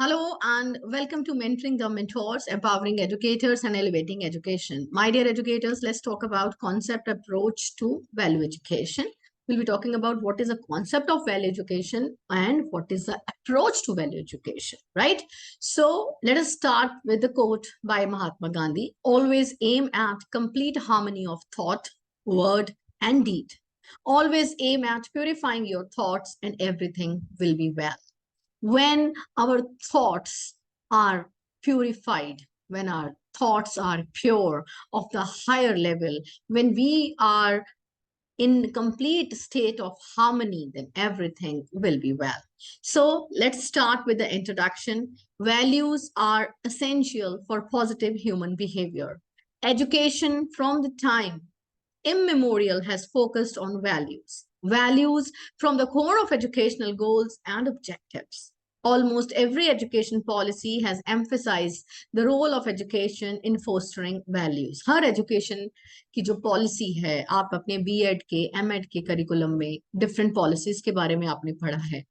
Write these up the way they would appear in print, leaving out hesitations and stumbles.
Hello and welcome to Mentoring the Mentors, empowering educators and elevating education. My dear educators, let's talk about concept approach to value education. We'll be talking about what is a concept of value education and what is the approach to value education, right? So let us start with the quote by Mahatma Gandhi. Always aim at complete harmony of thought, word, and deed. Always aim at purifying your thoughts and everything will be well. When our thoughts are purified, when our thoughts are pure of the higher level, when we are in complete state of harmony, then everything will be well. So let's start with the introduction. Values are essential for positive human behavior. Education from the time immemorial has focused on values. Values from the core of educational goals and objectives. Almost every education policy has emphasized the role of education in fostering values. Her education की जो policy है, आप अपने B.Ed के, M.Ed के curriculum में different policies के बारे में आपने पढ़ा है.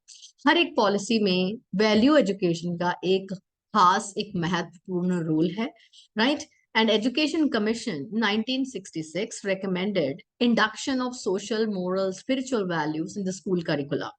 हर एक policy में value education का एक खास एक महत्वपूर्ण role है, right? And Education Commission 1966 recommended induction of social, moral, spiritual values in the school curricula.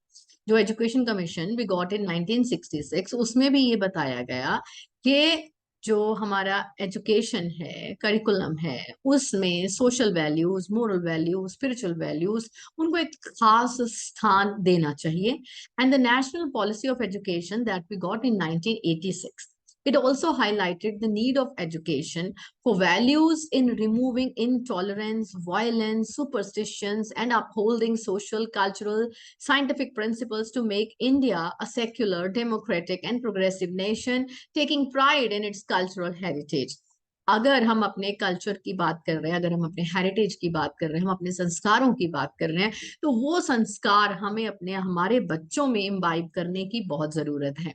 जो education commission we got in 1966 उसमें भी ये बताया गया कि जो हमारा एजुकेशन है करिकुलम है उसमें social values moral values spiritual values उनको एक खास स्थान देना चाहिए and the national policy of education that we got in 1986. It also highlighted the need of education for values in removing intolerance, violence, superstitions, and upholding social, cultural, scientific principles to make India a secular, democratic, and progressive nation, taking pride in its cultural heritage. अगर हम अपने culture की बात कर रहे हैं, अगर हम अपने हेरिटेज की बात कर रहे हैं, हम अपने संस्कारों की बात कर रहे हैं, तो वो संस्कार हमें अपने हमारे बच्चों में इम्बाइब करने की बहुत जरूरत है.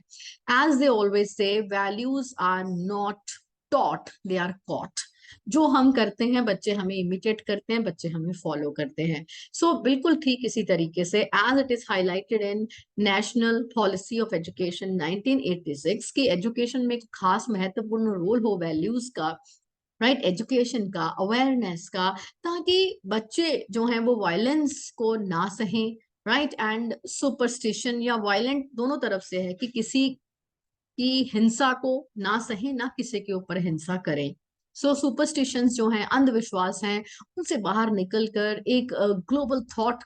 As they always say values are not taught, they are caught. जो हम करते हैं बच्चे हमें इमिटेट करते हैं, बच्चे हमें फॉलो करते हैं. सो बिल्कुल ठीक इसी तरीके से as it is highlighted in national policy of education 1986 की एजुकेशन में एक खास महत्वपूर्ण रोल हो वैल्यूज का, राइट, एजुकेशन का, अवेयरनेस का, ताकि बच्चे जो हैं वो वायलेंस को ना सहें, राइट, एंड सुपरस्टिशन या वायलेंट दोनों तरफ से है कि किसी की हिंसा को ना सहें, ना किसी के ऊपर हिंसा करें. सो सुपरस्टिशंस जो हैं, अंधविश्वास हैं, उनसे बाहर निकलकर एक ग्लोबल थॉट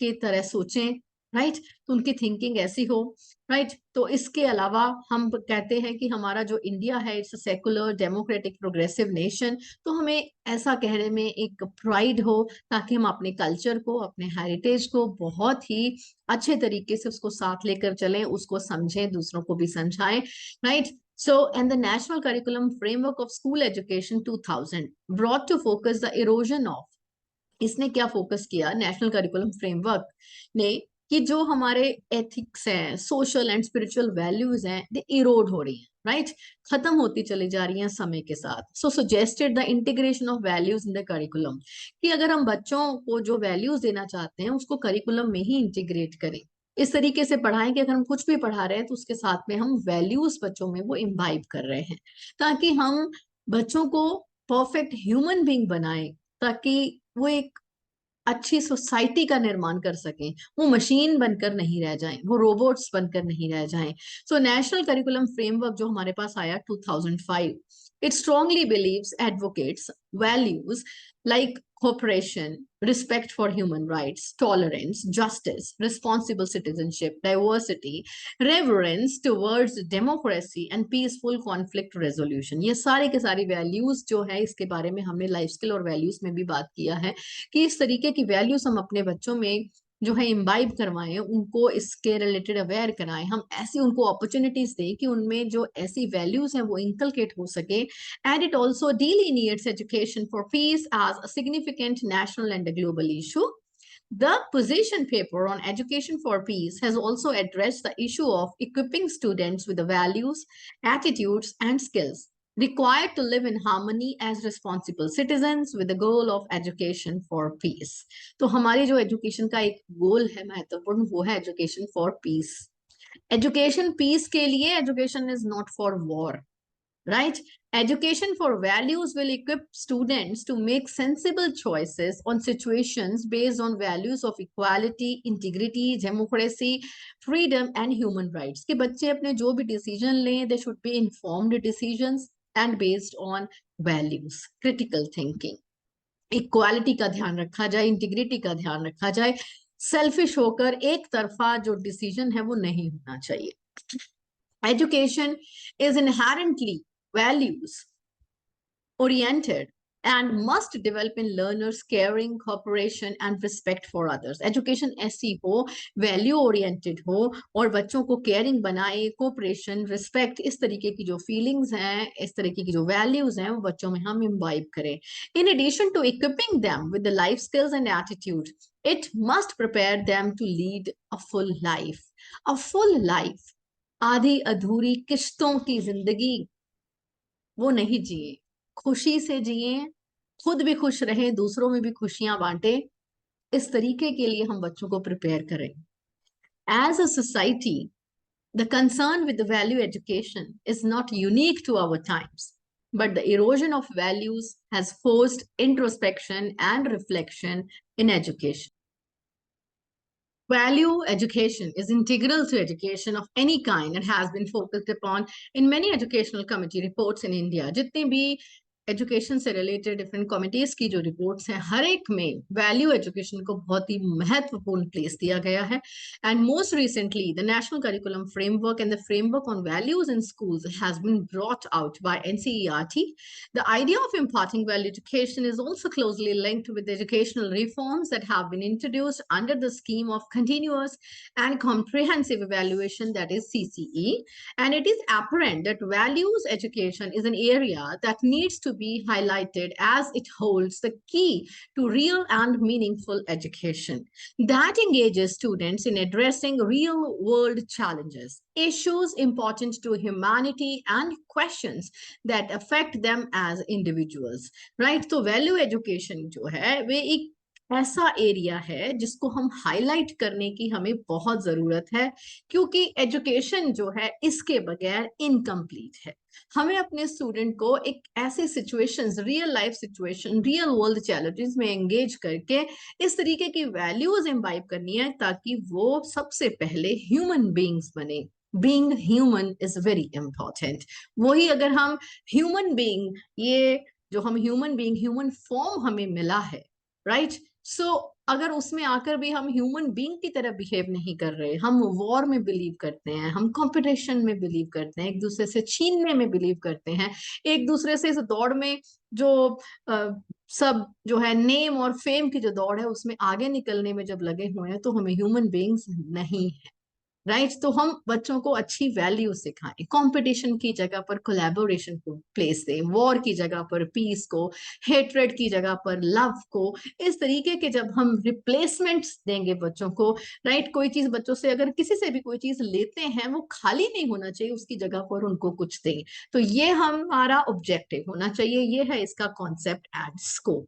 की तरह सोचें, राइट, तो उनकी थिंकिंग ऐसी हो, राइट. तो इसके अलावा हम कहते हैं कि हमारा जो इंडिया है it's secular democratic progressive nation, तो हमें ऐसा कहने में एक प्राइड हो ताकि हम अपने कल्चर को, अपने हेरिटेज को बहुत ही अच्छे तरीके से उसको साथ लेकर चलें, उसको समझें, दूसरों को भी समझाएं, right. So, and the National Curriculum Framework of School Education 2000 brought to focus the erosion of, इसने क्या फोकस किया नेशनल करिकुलम फ्रेमवर्क ने, कि जो हमारे एथिक्स हैं, सोशल एंड स्पिरिचुअल वैल्यूज हैं, दे इरोड हो रही हैं, राइट, खत्म होती चली जा रही हैं समय के साथ. So suggested the integration of values in the curriculum, कि अगर हम बच्चों को जो वैल्यूज देना चाहते हैं उसको करिकुलम में ही इंटीग्रेट करें, इस तरीके से पढ़ाएं कि अगर हम कुछ भी पढ़ा रहे हैं तो उसके साथ में हम वैल्यूज बच्चों में वो इम्बाइब कर रहे हैं, ताकि हम बच्चों को परफेक्ट ह्यूमन बीइंग बनाएं, ताकि वो एक अच्छी सोसाइटी का निर्माण कर सकें, वो मशीन बनकर नहीं रह जाएं, वो रोबोट्स बनकर नहीं रह जाएं. सो नेशनल करिकुलम फ्रेमवर्क जो हमारे पास आया 2005, it strongly believes, advocates values like cooperation, respect for human rights, tolerance, justice, responsible citizenship, diversity, reverence towards democracy and peaceful conflict resolution. ये सारे के सारी वैल्यूज जो है, इसके बारे में हमने लाइफ स्किल और वैल्यूज में भी बात किया है कि इस तरीके की वैल्यूज हम अपने बच्चों में जो है इम्बाइब करवाएं, उनको इसके रिलेटेड अवेयर कराएं, हम ऐसी उनको अपॉर्चुनिटीज दें कि उनमें जो ऐसी वैल्यूज हैं वो इंकलकेट हो सके. And it also delineates education for peace as a significant national and a global issue. The position paper on education for peace has also addressed the issue of equipping students with the values, attitudes, and skills required to live in harmony as responsible citizens with the goal of education for peace. तो हमारी जो education का एक गोल है महत्वपूर्ण, वो है education for peace. Education peace के लिए, education is not for war, right? Education for values will equip students to make sensible choices on situations based on values of equality, integrity, democracy, freedom and human rights. कि बच्चे अपने जो भी decision लें, they should be informed decisions and based on values, critical thinking. Equality का ध्यान रखा जाए, इंटीग्रिटी का ध्यान रखा जाए, सेल्फिश होकर एक तरफा जो डिसीजन है वो नहीं होना चाहिए. Education is inherently values oriented and must develop in learners caring, cooperation and respect for others. Education ऐसी हो, value oriented हो और बच्चों को caring बनाए, cooperation, respect, इस तरीके की जो feelings हैं, इस तरीके की जो values हैं, वो बच्चों में हम imbibe करें. In addition to equipping them with the life skills and attitude, it must prepare them to lead a full life. A full life. आधी अधूरी किश्तों की जिंदगी वो नहीं जिए, खुशी से जिए, खुद भी खुश रहे, दूसरों में भी खुशियां बांटे. इस तरीके के लिए हम बच्चों को प्रिपेयर करें. As a society, the concern with the value education is not unique to our times, but the erosion of values has forced introspection and reflection in education. Value education is integral to education of any kind and has been focused upon in many educational committee reports in India. जितने भी education से related different committees की जो reports हैं, हर एक में value education को बहुत ही महत्वपूर्ण प्लेस दिया गया है. And most recently the national curriculum framework and the framework on values in schools has been brought out by NCERT. The idea of imparting value education is also closely linked with the educational reforms that have been introduced under the scheme of continuous and comprehensive evaluation, that is CCE. And it is apparent that values education is an area that needs to be highlighted as it holds the key to real and meaningful education that engages students in addressing real world challenges, issues important to humanity and questions that affect them as individuals. Right? तो value education जो है वे एक ऐसा area है जिसको हम highlight करने की हमें बहुत जरूरत है, क्योंकि एजुकेशन जो है इसके बगैर इनकम्प्लीट है. हमें अपने स्टूडेंट को एक ऐसे situations, real life situation, real world challenges में एंगेज करके इस तरीके की वैल्यूज इम्बाइब करनी है ताकि वो सबसे पहले ह्यूमन बीइंग्स बने. Being human is very important. वही अगर हम ह्यूमन बीइंग, ये जो हम ह्यूमन बीइंग, ह्यूमन फॉर्म हमें मिला है, राइट? सो अगर उसमें आकर भी हम ह्यूमन बीइंग की तरह बिहेव नहीं कर रहे, हम वॉर में बिलीव करते हैं, हम कंपटीशन में बिलीव करते हैं, एक दूसरे से छीनने में बिलीव करते हैं, एक दूसरे से इस दौड़ में जो सब जो है नेम और फेम की जो दौड़ है उसमें आगे निकलने में जब लगे हुए हैं, तो हमें ह्यूमन बीइंग्स नहीं है. राइट? तो हम बच्चों को अच्छी वैल्यू सिखाएं, कंपटीशन की जगह पर कोलैबोरेशन को प्लेस दें, वॉर की जगह पर पीस को, हेट्रेड की जगह पर लव को. इस तरीके के जब हम रिप्लेसमेंट्स देंगे बच्चों को, राइट, कोई चीज बच्चों से अगर किसी से भी कोई चीज लेते हैं वो खाली नहीं होना चाहिए, उसकी जगह पर उनको कुछ दें. तो ये हमारा ऑब्जेक्टिव होना चाहिए, ये है इसका कॉन्सेप्ट एंड स्कोप.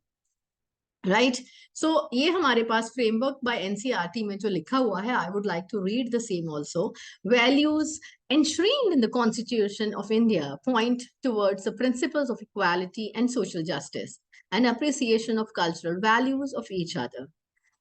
राइट? सो ये हमारे पास फ्रेमवर्क बाय एनसीईआरटी में जो लिखा हुआ है, I would like to read the same also. Values enshrined in the Constitution of India point towards the principles of equality and social justice and appreciation of cultural values of each other,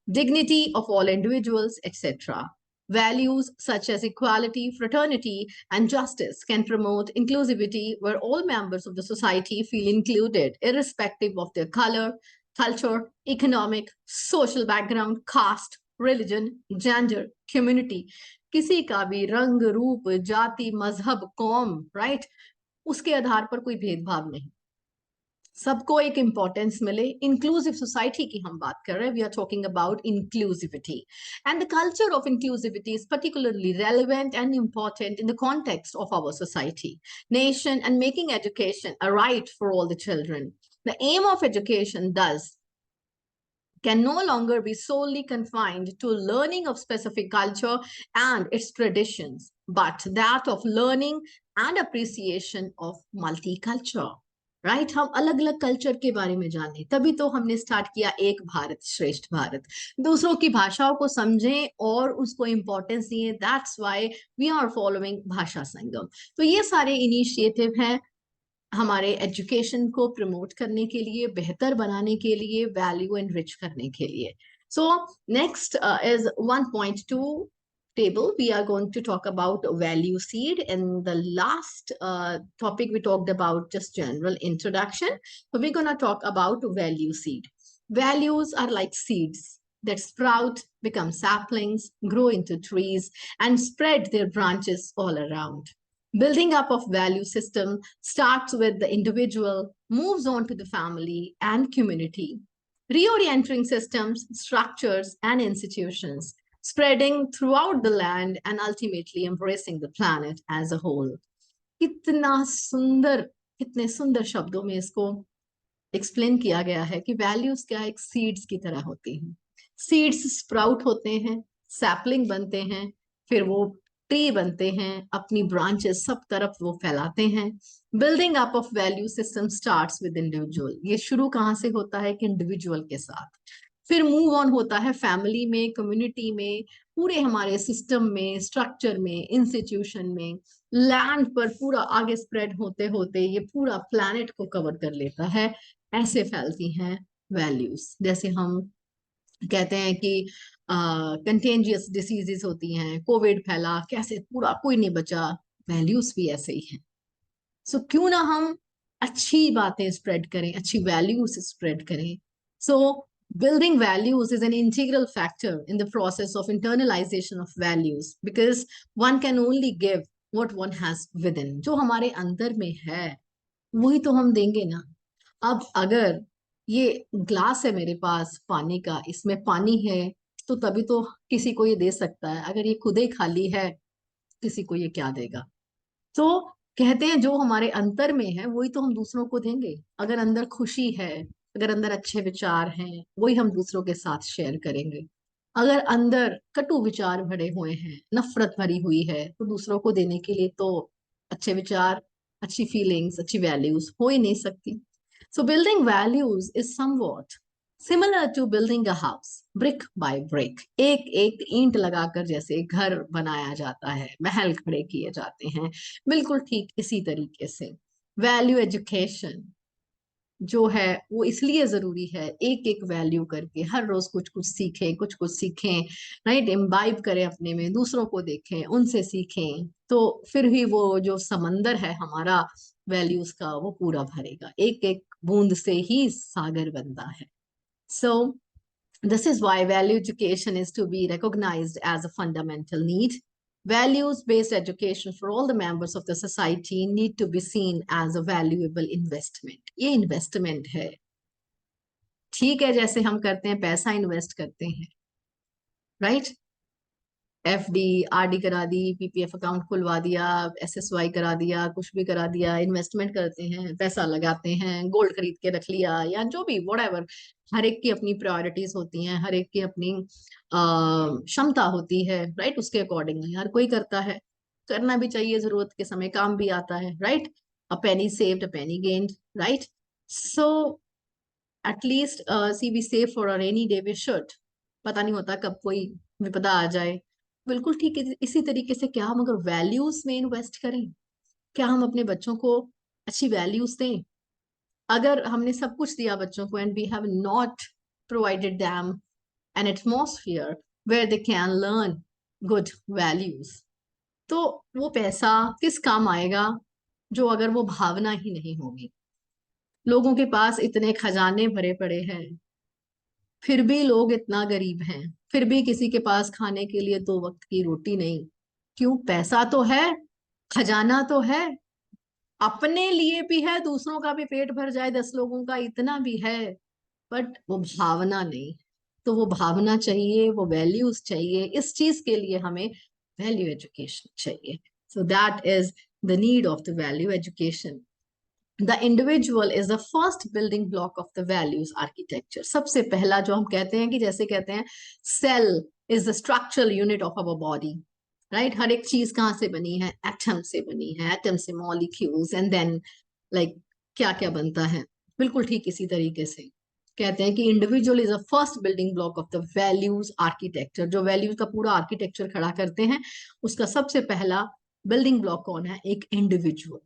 dignity of all individuals, etc. Values such as equality, fraternity, and justice can promote inclusivity where all members of the society feel included, irrespective of their color, culture, economic, social background, caste, religion, gender, community. किसी का भी रंग, रूप, जाति, मजहब, कौम, right, उसके आधार पर कोई भेदभाव नहीं, सबको एक इंपॉर्टेंस मिले. इंक्लूसिव सोसाइटी की हम बात कर रहे हैं, we are talking about inclusivity, and the culture of inclusivity is particularly relevant and important in the context of our society, nation, and making education a right for all the children. The aim of education, thus, can no longer be solely confined to learning of specific culture and its traditions, but that of learning and appreciation of multicultural. Right, हम अलग अलग culture के बारे में जानें, तभी तो हमने स्टार्ट किया एक भारत श्रेष्ठ भारत। दूसरों की भाषाओं को समझें और उसको इम्पोर्टेंस दिए, that's why we are following Bhasha Sangam. तो ये सारे इनिशिएटिव हैं हमारे एजुकेशन को प्रमोट करने के लिए, बेहतर बनाने के लिए, वैल्यू एनरिच करने के लिए। So next is 1.2 table. We are going to talk about value seed. In the last topic, we talked about just general introduction. So we're going to talk about value seed. Values are like seeds that sprout, become saplings, grow into trees, and spread their branches all around. Building up of value system starts with the individual, moves on to the family and community, reorienting systems, structures, and institutions, spreading throughout the land and ultimately embracing the planet as a whole. कितना सुंदर, कितने सुंदर शब्दों में इसको explain किया गया है कि वैल्यूज क्या एक सीड्स की तरह होती हैं। सीड्स स्प्राउट होते हैं, सैपलिंग बनते हैं, फिर वो ट्री बनते हैं, अपनी ब्रांचेस सब तरफ वो फैलाते हैं। Building up of value system starts with individual. ये शुरू कहाँ से होता है कि इंडिविजुअल के साथ, फिर मूव ऑन होता है फैमिली में, कम्युनिटी में, पूरे हमारे सिस्टम में, स्ट्रक्चर में, इंस्टीट्यूशन में, लैंड पर पूरा आगे स्प्रेड होते होते ये पूरा प्लैनेट को कवर कर लेता है। ऐसे फैलती हैं वैल्यूज। जैसे हम कहते हैं कि कंटेंजियस डिसीजेस होती हैं, कोविड फैला, कैसे पूरा कोई नहीं बचा, वैल्यूज भी ऐसे ही हैं। सो क्यों ना हम अच्छी बातें स्प्रेड करें, अच्छी वैल्यूज स्प्रेड करें। सो building values is an integral factor in the process of internalization of values because one can only give what one has within. जो हमारे अंदर में है वही तो हम देंगे ना। अब अगर ये ग्लास है मेरे पास पानी का, इसमें पानी है तो तभी तो किसी को ये दे सकता है। अगर ये खुद ही खाली है, किसी को ये क्या देगा। तो कहते हैं जो हमारे अंतर में है वही तो हम दूसरों को देंगे। अगर अंदर खुशी है, अगर अंदर अच्छे विचार हैं, वही हम दूसरों के साथ शेयर करेंगे। अगर अंदर कटु विचार भरे हुए हैं, नफरत भरी हुई है, तो दूसरों को देने के लिए तो अच्छे विचार, अच्छी फीलिंग्स, अच्छी वैल्यूज हो ही नहीं सकती। So building values is somewhat similar to building a house brick by brick. एक एक ईंट लगाकर जैसे घर बनाया जाता है, महल खड़े किए जाते हैं, बिल्कुल ठीक इसी तरीके से वैल्यू एजुकेशन जो है वो इसलिए जरूरी है, एक एक वैल्यू करके हर रोज कुछ कुछ सीखें, कुछ कुछ सीखें, राइट, इम्बाइब करें अपने में, दूसरों को देखें, उनसे सीखें, तो फिर ही वो जो समंदर है हमारा वैल्यूज का वो पूरा भरेगा। एक एक बूंद से ही सागर बनता है। सो this is why value education is to be recognized as a fundamental need. Values-based education for all the members of the society need to be seen as a valuable investment. ये investment है, ठीक है, जैसे हम करते हैं पैसा invest करते हैं, राइट, एफडी आरडी करा दी, पीपीएफ अकाउंट खुलवा दिया, एसएसवाई करा दिया, कुछ भी करा दिया, इन्वेस्टमेंट करते हैं, पैसा लगाते हैं, गोल्ड खरीद के रख लिया या जो भी व्हाटएवर। हर एक की अपनी प्रायोरिटीज होती हैं, हर एक की अपनी क्षमता होती है, राइट, उसके अकॉर्डिंगली हर कोई करता है, करना भी चाहिए, जरूरत के समय काम भी आता है, right. A penny saved a penny gained, right. So at least see we save for a rainy day we should. पता नहीं होता कब कोई विपदा आ जाए, बिल्कुल ठीक है। इसी तरीके से क्या हम अगर वैल्यूज में इन्वेस्ट करें, क्या हम अपने बच्चों को अच्छी वैल्यूज दें। अगर हमने सब कुछ दिया बच्चों को and we have not provided them an atmosphere where they can learn good values, तो वो पैसा किस काम आएगा जो अगर वो भावना ही नहीं होगी। लोगों के पास इतने खजाने भरे पड़े हैं, फिर भी लोग इतना गरीब हैं, फिर भी किसी के पास खाने के लिए 2 वक्त की रोटी नहीं। क्यों? पैसा तो है, खजाना तो है, अपने लिए भी है, दूसरों का भी पेट भर जाए 10 लोगों का, इतना भी है, बट वो भावना नहीं। तो वो भावना चाहिए, वो वैल्यूज चाहिए, इस चीज के लिए हमें वैल्यू एजुकेशन चाहिए। So that is the need of the value education. The individual is the first building block of the values architecture. सबसे पहला जो हम कहते हैं कि जैसे कहते हैं cell is the structural unit of our body, right? हर एक चीज कहाँ से बनी है? एटम से बनी है, एटम से मॉलिक्यूल्स, एंड देन लाइक क्या क्या बनता है, बिल्कुल ठीक इसी तरीके से कहते हैं कि individual is a first building block of the values architecture. जो वैल्यूज का पूरा आर्किटेक्चर खड़ा करते हैं, उसका सबसे पहला बिल्डिंग ब्लॉक कौन है? एक individual.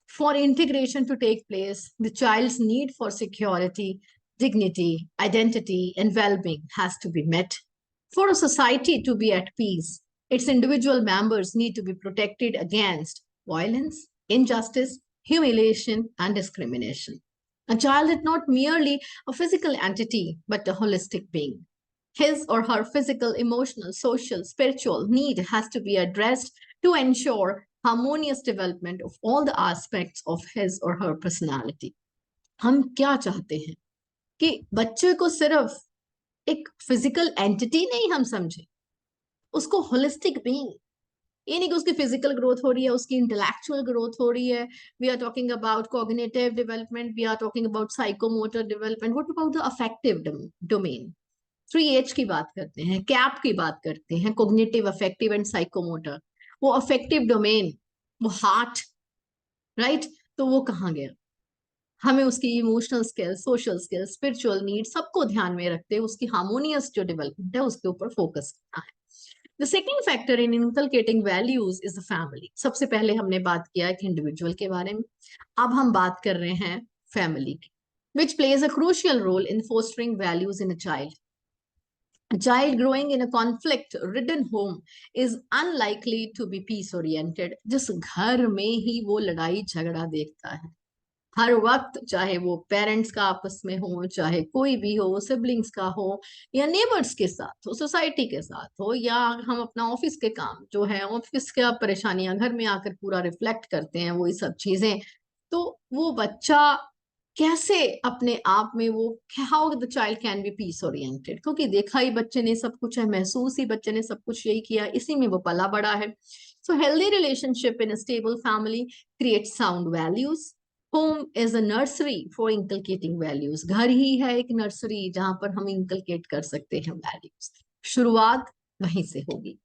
For integration to take place, the child's need for security, dignity, identity, and well being has to be met. For a society to be at peace, its individual members need to be protected against violence, injustice, humiliation, and discrimination. A child is not merely a physical entity, but a holistic being. His or her physical, emotional, social, spiritual need has to be addressed to ensure harmonious development of all the aspects of his or her personality. हम क्या चाहते हैं कि बच्चे को सिर्फ एक physical entity नहीं हम समझे, उसको होलिस्टिक बीइंग। ये नहीं कि उसकी फिजिकल ग्रोथ हो रही है, उसकी इंटेलेक्चुअल ग्रोथ हो रही है। We are talking about cognitive development, we are talking about psychomotor development, what about the affective domain? 3H की बात करते हैं, कैप की बात करते हैं, कोग्निटिव, अफेक्टिव एंड साइकोमोटर। वो अफेक्टिव डोमेन, वो हार्ट, राइट? तो वो कहाँ गया? हमें उसकी emotional skills, social skills, spiritual need सबको ध्यान में रखते हुए उसकी हार्मोनियस जो डेवलपमेंट है उसके ऊपर फोकस करना है। The second factor in inculcating values is the family. सबसे पहले हमने बात किया एक इंडिविजुअल के बारे में, अब हम बात कर रहे हैं फैमिली की, which plays a crucial role in fostering values in a child. A child growing in a conflict-ridden home is unlikely to be peace-oriented. जिस घर में ही वो लड़ाई झगड़ा देखता है हर वक्त, चाहे वो पेरेंट्स का आपस में हो, चाहे कोई भी हो, सिबलिंग्स का हो, या नेबर्स के साथ हो, सोसाइटी के साथ हो, या हम अपना ऑफिस के काम जो है, ऑफिस का परेशानियां घर में आकर पूरा रिफ्लेक्ट करते हैं, वो ये सब चीजें। तो वो बच्चा कैसे अपने आप में वो, how the child can be peace oriented, क्योंकि देखा ही बच्चे ने सब कुछ है, महसूस ही बच्चे ने सब कुछ यही किया, इसी में वो पला बड़ा है। So healthy relationship in a stable family create sound values. Home is a nursery for inculcating values. घर ही है एक नर्सरी जहां पर हम इंकलकेट कर सकते हैं वैल्यूज। शुरुआत वहीं से होगी।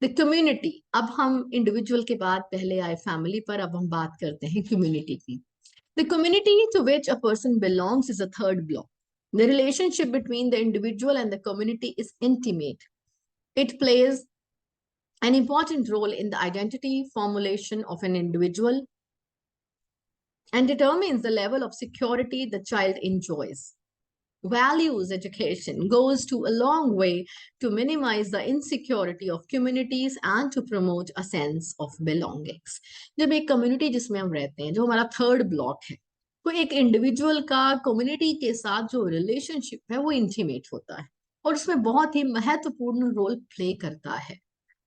द कम्युनिटी, अब हम इंडिविजुअल के बाद पहले आए फैमिली पर, अब हम बात करते हैं कम्युनिटी की। The community to which a person belongs is a third block. The relationship between the individual and the community is intimate. It plays an important role in the identity formulation of an individual and determines the level of security the child enjoys. Values education goes to a long way to minimize the insecurity of communities and to promote a sense of belongings. जब एक community जिसमें हम रहते हैं, जो हमारा third block है, तो एक इंडिविजुअल का कम्युनिटी के साथ जो रिलेशनशिप है वो इंटीमेट होता है और उसमें बहुत ही महत्वपूर्ण रोल प्ले करता है,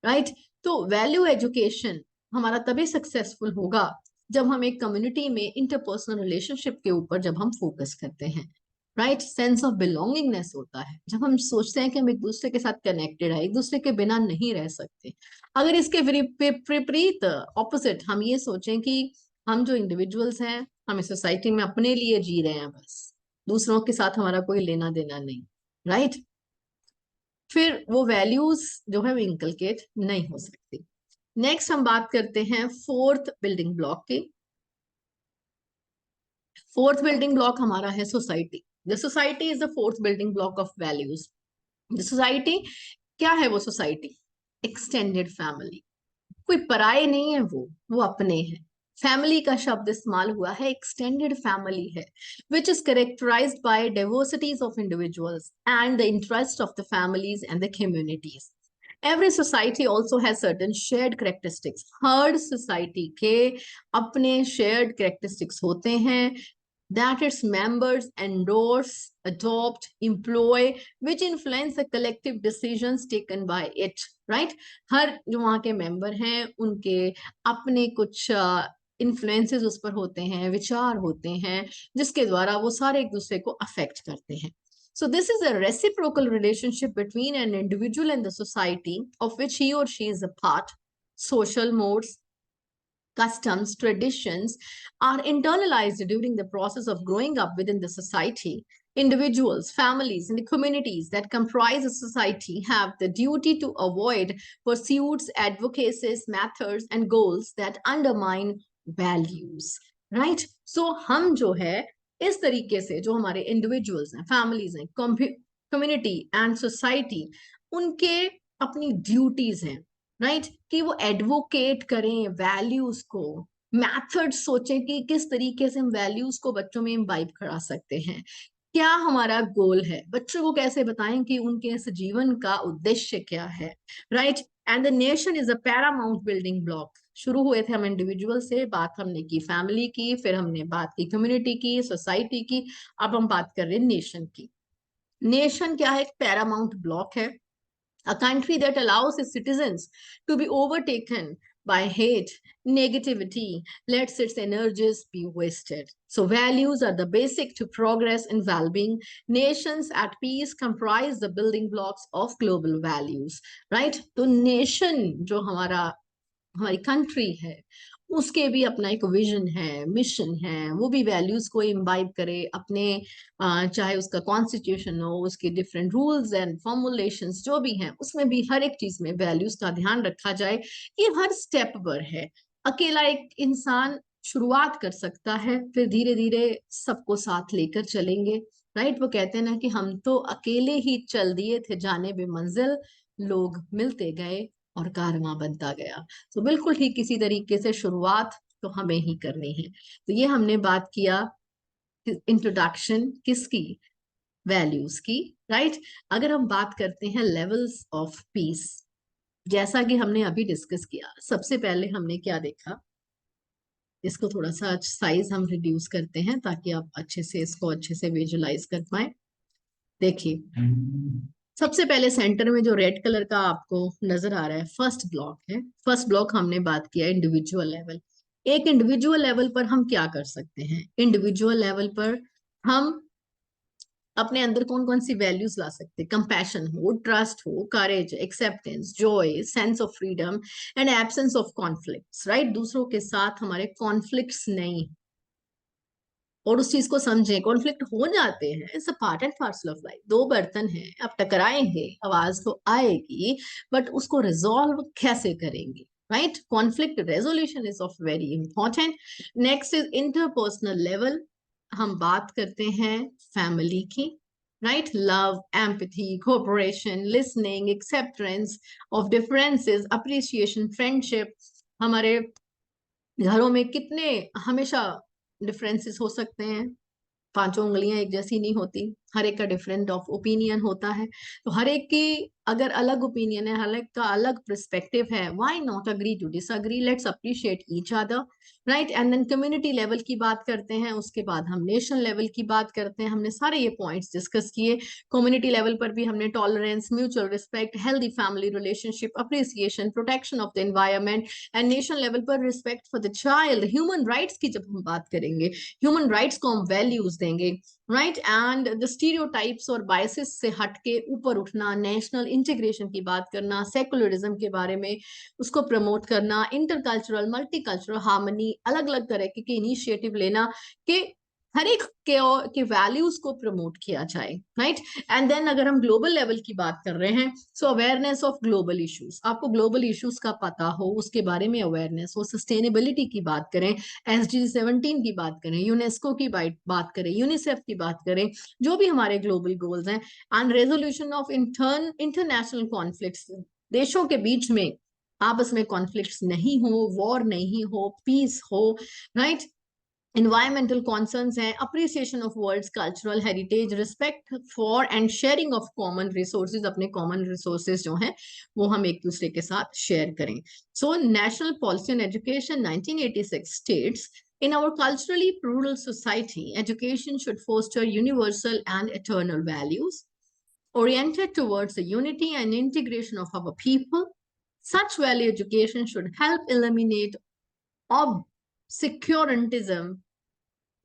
राइट? तो वैल्यू एजुकेशन हमारा तभी सक्सेसफुल होगा जब हम एक कम्युनिटी में इंटरपर्सनल रिलेशनशिप के ऊपर जब हम फोकस करते हैं, राइट? सेंस ऑफ बिलोंगिंगनेस होता है जब हम सोचते हैं कि हम एक दूसरे के साथ कनेक्टेड है, एक दूसरे के बिना नहीं रह सकते। अगर इसके विपरीत ऑपोजिट हम ये सोचें कि हम जो इंडिविजुअल्स हैं हम इस सोसाइटी में अपने लिए जी रहे हैं, बस दूसरों के साथ हमारा कोई लेना देना नहीं, राइट? फिर वो वैल्यूज जो है वो इंकलकेट नहीं हो सकती। नेक्स्ट हम बात करते हैं फोर्थ बिल्डिंग ब्लॉक की। फोर्थ बिल्डिंग ब्लॉक हमारा है society. The society is the fourth building block of values. The society क्या है? वो सोसाइटी एक्सटेंडेड फैमिली, कोई पराये नहीं है, वो अपने हैं। फैमिली का शब्द इस्तेमाल हुआ है, एक्सटेंडेड फैमिली है, which is characterized by diversities of individuals and the interest of the families and the communities. Every society also has certain shared characteristics. हर सोसाइटी के अपने shared characteristics होते हैं that its members endorse, adopt, employ, which influence the collective decisions taken by it, right? हर जो वहाँ के member हैं उनके अपने कुछ इन्फ्लुएंसेस उस पर होते हैं, विचार होते हैं जिसके द्वारा वो सारे एक दूसरे को अफेक्ट करते हैं। So this is a reciprocal relationship between an individual and the society of which he or she is a part. Social modes, customs, traditions are internalized during the process of growing up within the society. Individuals, families, and the communities that comprise a society have the duty to avoid pursuits, advocacies, methods, and goals that undermine values. Right. So हम जो है इस तरीके से जो हमारे individuals हैं, families हैं, कम्युनिटी एंड सोसाइटी, उनके अपनी ड्यूटीज हैं, राइट, कि वो एडवोकेट करें वैल्यूज को, मेथड्स सोचें कि किस तरीके से हम वैल्यूज को बच्चों में इम्बाइब करा सकते हैं, क्या हमारा गोल है, बच्चों को कैसे बताएं कि उनके इस जीवन का उद्देश्य क्या है, right. And the nation is a Paramount building block. शुरू हुए थे हम इंडिविजुअल से, बात हमने की फैमिली की, फिर हमने बात की कम्युनिटी की, सोसाइटी की, अब हम बात कर रहे हैं नेशन की। नेशन क्या है? एक पैरामाउंट ब्लॉक है, a country that allows its citizens to be overtaken by hate, negativity, lets its energies be wasted. So, values are the basic to progress and well being. Nations at peace comprise the building blocks of global values, right? तो nation जो हमारी country है, उसके भी अपना एक vision है, mission है, वो भी वैल्यूज को इम्बाइब करे अपने, चाहे उसका कॉन्स्टिट्यूशन हो, उसके डिफरेंट रूल्स एंड फॉर्मुलेशंस जो भी हैं, उसमें भी हर एक चीज में वैल्यूज का ध्यान रखा जाए। ये हर स्टेप पर है। अकेला एक इंसान शुरुआत कर सकता है, फिर धीरे धीरे सबको साथ लेकर चलेंगे, राइट। वो कहते हैं ना कि हम तो अकेले ही चल दिए थे जाने बे मंजिल, लोग मिलते गए और कारवां बनता गया। तो बिल्कुल ठीक किसी तरीके से शुरुआत तो हमें ही करनी है। तो ये हमने बात किया इंट्रोडक्शन किसकी? वैल्यूज की, राइट। अगर हम बात करते हैं लेवल्स ऑफ पीस, जैसा कि हमने अभी डिस्कस किया, सबसे पहले हमने क्या देखा, इसको थोड़ा सा साइज हम रिड्यूस करते हैं ताकि आप इसको अच्छे से विजुलाइज कर पाए। देखिए, सबसे पहले सेंटर में जो रेड कलर का आपको नजर आ रहा है, फर्स्ट ब्लॉक है। फर्स्ट ब्लॉक हमने बात किया इंडिविजुअल लेवल। एक इंडिविजुअल लेवल पर हम क्या कर सकते हैं? इंडिविजुअल लेवल पर हम अपने अंदर कौन कौन सी वैल्यूज ला सकते हैं? कंपैशन हो, ट्रस्ट हो, courage, acceptance, joy, sense of freedom and absence of conflicts, right. दूसरों के साथ हमारे कॉन्फ्लिक्ट्स नहीं, और उस चीज को समझें। कॉन्फ्लिक्ट हो जाते हैं, it's a part and parcel of life. दो बर्तन हैं, अब टकराएंगे, आवाज तो आएगी, बट उसको रिजॉल्व कैसे करेंगे, right. Conflict resolution is of very important. Next is interpersonal level. हम बात करते हैं फैमिली की, right. Love, empathy, cooperation, listening, acceptance of differences, appreciation, friendship. हमारे घरों में कितने हमेशा डिफरेंसेस हो सकते हैं, पांचों उंगलियां एक जैसी नहीं होती, हर एक का डिफरेंट ऑफ ओपिनियन होता है। तो हर एक की अगर अलग ओपिनियन है, हर एक का अलग पर्सपेक्टिव है, why not agree to disagree, let's appreciate each other, right. And then community level की बात करते हैं, उसके बाद हम नेशन लेवल की बात करते हैं। हमने सारे ये पॉइंट्स डिस्कस किए। कम्युनिटी लेवल पर भी हमने tolerance, mutual respect, healthy family relationship, appreciation, protection of the environment, and nation level पर respect for the child, human rights की जब हम बात करेंगे, ह्यूमन राइट्स को हम वैल्यूज देंगे, राइट। एंड द स्टीरियोटाइप्स और बायसेस से हटके ऊपर उठना, नेशनल इंटीग्रेशन की बात करना, सेकुलरिज्म के बारे में उसको प्रमोट करना, इंटरकल्चरल मल्टीकल्चरल हार्मनी, अलग अलग तरह के इनिशिएटिव लेना कि हर एक के वैल्यूज को प्रमोट किया जाए, राइट। एंड देन अगर हम ग्लोबल लेवल की बात कर रहे हैं, so awareness of global issues, आपको ग्लोबल इश्यूज का पता हो, उसके बारे में अवेयरनेस हो। सस्टेनेबिलिटी की बात करें, SDG 17 की बात करें, यूनेस्को की बात करें, यूनिसेफ की बात करें, जो भी हमारे ग्लोबल गोल्स हैं। And resolution of international conflicts, देशों के बीच में आपस में कॉन्फ्लिक्ट्स नहीं हो, वॉर नहीं हो, पीस हो, राइट। environmental concerns हैं, appreciation of world's cultural heritage, respect for and sharing of common resources, अपने common resources जो हैं वो हम एक दूसरे के साथ share करें। So National Policy on Education 1986 states, in our culturally plural society, education should foster universal and eternal values oriented towards the unity and integration of our people. Such value education should help eliminate obscurantism,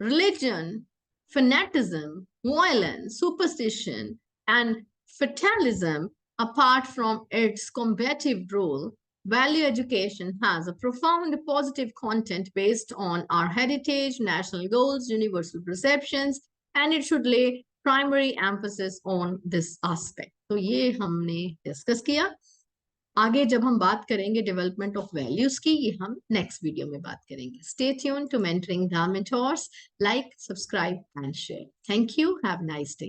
religion, fanatism, violence, superstition, and fatalism. Apart from its combative role, value education has a profound positive content based on our heritage, national goals, universal perceptions, and it should lay primary emphasis on this aspect. तो ये हमने discuss किया। आगे जब हम बात करेंगे development of values की, ये हम नेक्स्ट वीडियो में बात करेंगे. Stay tune to mentoring the mentors. Like, subscribe and share. Thank you. Have nice day.